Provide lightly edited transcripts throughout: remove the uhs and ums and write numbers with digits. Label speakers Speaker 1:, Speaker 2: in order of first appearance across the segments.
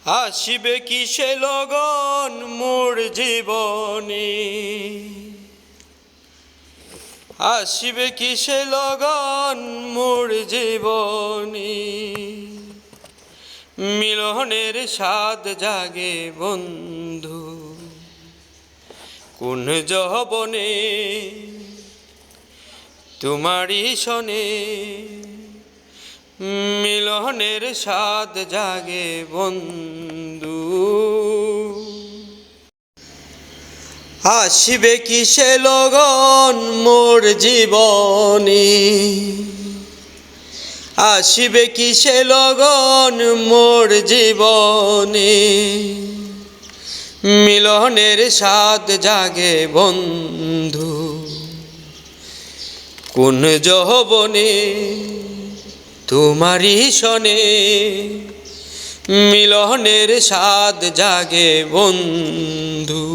Speaker 1: আসিবে কি সে লগন মোর জীবনে, আসিবে কি সে লগন মোর জীবনে, মিলনের স্বাদ জাগে বন্ধু কোন যৌবনে, তোমারই শনে মিলনের স্বাদ জাগে বন্ধু। আসিবে কি সে লগন মোর জীবনে, আসিবে কি সে লগন মোর জীবনে, মিলনের স্বাদ জাগে বন্ধু কোন যৌবনে, তোমারই শনে মিলনের স্বাদ জাগে বন্ধু।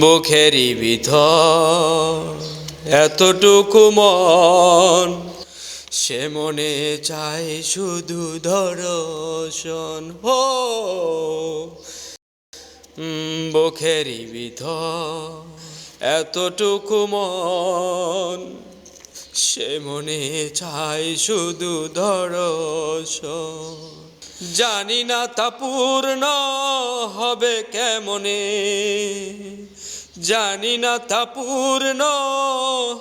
Speaker 1: বুকেরই ভিতর এতটুকু মন, সে মনে চায় শুধু দর্শন। হো বুকেরই ভিতর এতটুকু মন, সে মনে চায় শুধু দর্শন। জানি না তা পূর্ণ হবে কেমনে, জানি না তা পূর্ণ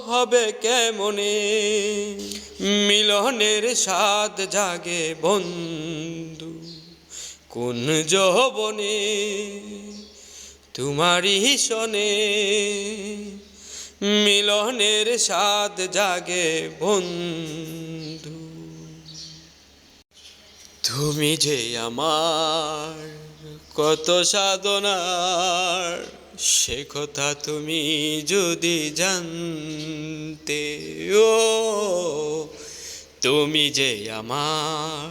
Speaker 1: হবে কেমনে, মিলনের স্বাদ জাগে বন্ধু কোন যৌবনে, তোমারই শনে মিলনের স্বাদ জাগে বন্ধু। তুমি যে আমার কত সাধনার, সে কথা তুমি যদি জানতে। ও তুমি যে আমার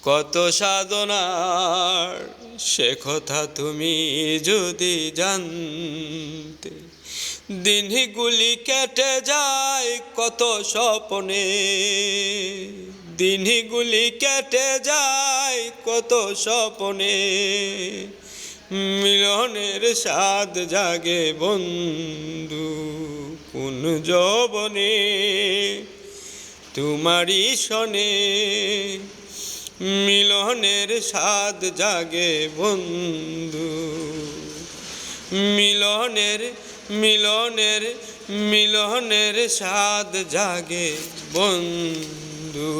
Speaker 1: কত সাধনার, সে কথা তুমি যদি জানতে। দিনগুলি কেটে যায় কত স্বপ্নে, দিনগুলি কেটে যায় কত স্বপ্নে, মিলনের স্বাদ জাগে বন্ধু কোন যৌবনে, তোমারই শনে মিলনের স্বাদ জাগে বন্ধু। মিলনের মিলনের মিলনের স্বাদ জাগে বন্ধু।